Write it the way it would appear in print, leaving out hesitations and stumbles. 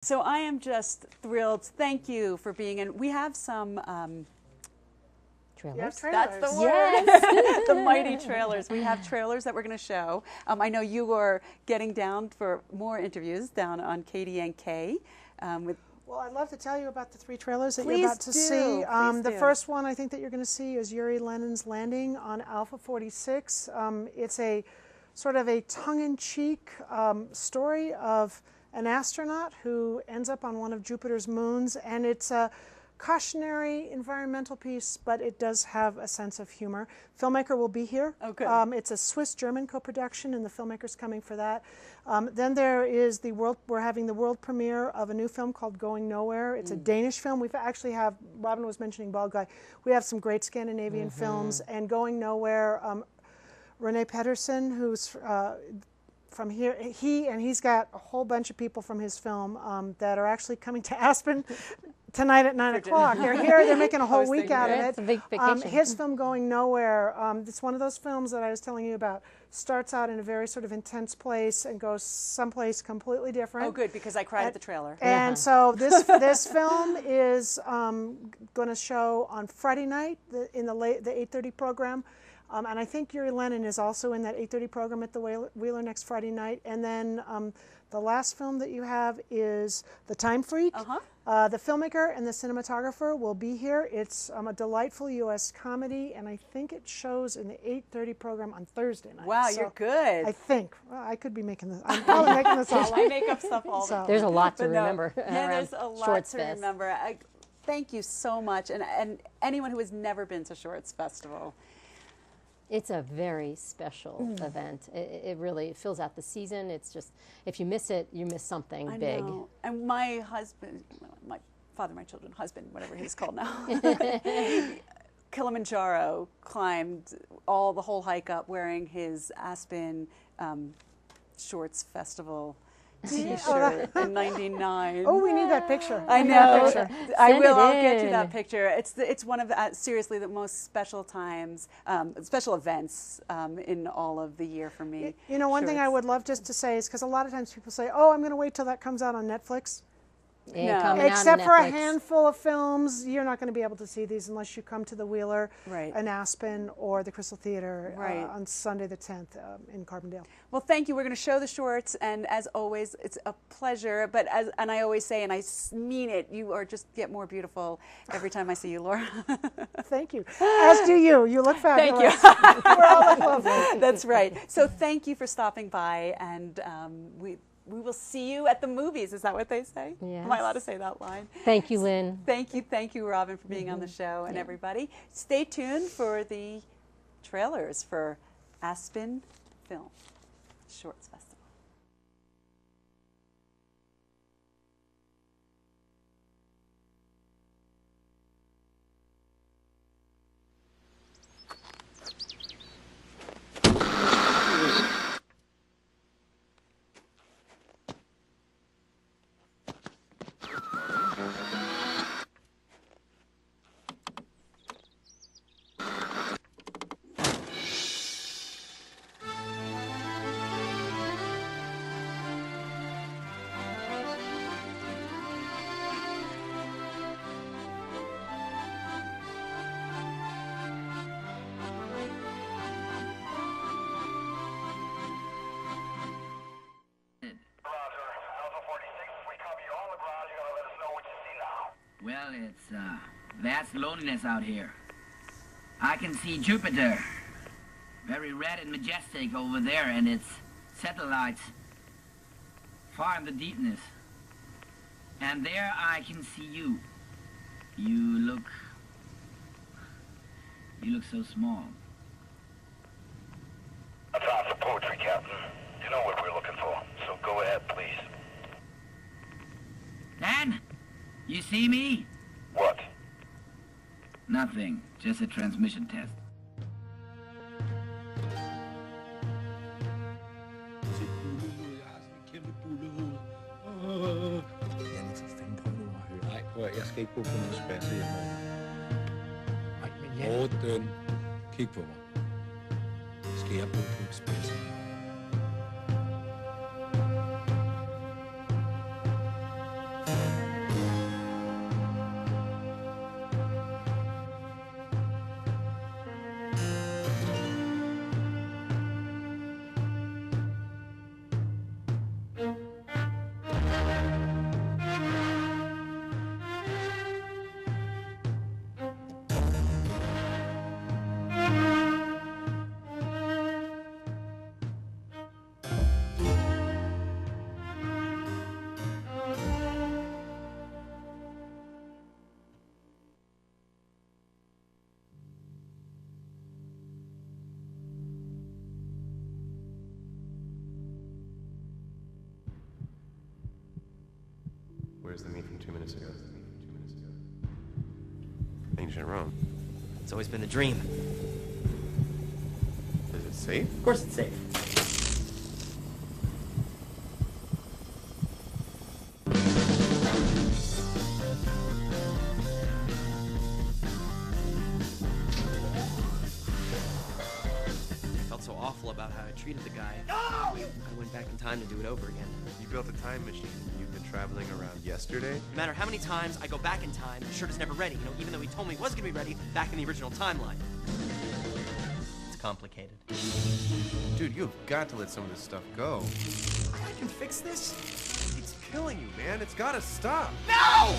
So I am just thrilled. Thank you for being in. We have some trailers. That's the word. Yes. The mighty trailers. We have trailers that we're going to show. I know you are getting down for more interviews down on KDNK. Well, I'd love to tell you about the 3 trailers that Please you're about to see. Please The do. first one I think that you're going to see is Yuri Lenin's Landing on Alpha 46. It's a sort of a tongue-in-cheek story of an astronaut who ends up on one of Jupiter's moons, and it's a cautionary environmental piece, but it does have a sense of humor. Filmmaker will be here. Oh, good. It's a Swiss-German co-production, and the filmmaker's coming for that. Then there is we're having the world premiere of a new film called Going Nowhere. It's a Danish film. We've actually have, Robin was mentioning Bald Guy, we have some great Scandinavian films, and Going Nowhere, Rene Pedersen, who's from here, he's got a whole bunch of people from his film that are actually coming to Aspen tonight at 9 o'clock. They're here. They're making a whole week out of it. It's a big vacation. His film Going Nowhere. It's one of those films that I was telling you about. Starts out in a very sort of intense place and goes someplace completely different. Oh, good, because I cried at the trailer. And so this film is going to show on Friday night in the 8:30 program. And I think Yuri Lenin is also in that 8:30 program at the Wheeler next Friday night. And then the last film that you have is The Time Freak. The filmmaker and the cinematographer will be here. It's a delightful U.S. comedy, and I think it shows in the 8:30 program on Thursday night. Wow, so you're good. I think. Well, I could be making this. I'm probably making this all up. I make up stuff all the time. There's a lot to But no, remember. Yeah, there's a lot Shorts to Fest. remember. Thank you so much. And anyone who has never been to Shorts Festival. It's a very special event. It really fills out the season. It's just, if you miss it, you miss something big. Know. And my husband, my father, my children, husband, whatever he's called now, Kilimanjaro climbed the whole hike up wearing his Aspen Shorts Festival T-shirt in '99. Oh, we need that picture. I We need know. that picture. I Send will. it I'll get you in. that picture. It's one of seriously the most special times, special events in all of the year for me. You know, one thing I would love just to say is because a lot of times people say, "Oh, I'm going to wait till that comes out on Netflix." And coming out on Except for a Netflix. handful of films, you're not going to be able to see these unless you come to the Wheeler Right. in Aspen or the Crystal Theater Right. on Sunday the 10th in Carbondale. Well, thank you. We're going to show the shorts, and as always, it's a pleasure. But and I always say, and I mean it, you are just get more beautiful every time I see you, Laura. Thank you. As do you. You look Thank fabulous. you. We're all look lovely. That's right. So thank you for stopping by, and we will see you at the movies. Is that what they say? Yes. Am I allowed to say that line? Thank you, Lynn. Thank you, Robin, for being on the show, and everybody. Stay tuned for the trailers for Aspen Film Shorts Festival. Well, it's vast loneliness out here. I can see Jupiter, very red and majestic over there, and its satellites far in the deepness. And there I can see you. You look so small. That's time for poetry, Captain. You know what we're looking for, so go ahead, please. Dan, you see me? What? Nothing, just a transmission test. Janne, for fanden prøv nu at høre. Nej, prøv at, jeg skal ikke bo på nogen spasser i morgen. Nej, men Janne... Morten, kig på mig. Skal jeg bo på en spasser? Where's the meat from 2 minutes ago? Ancient Rome. It's always been the dream. Is it safe? Of course it's safe. I felt so awful about how I treated the guy. No! I went back in time to do it over again. You built a time machine. You've been traveling around yesterday? No matter how many times I go back in time, the shirt is never ready. You know, even though he told me it was gonna be ready back in the original timeline. It's complicated. Dude, you've got to let some of this stuff go. I can fix this. It's killing you, man. It's gotta stop. No!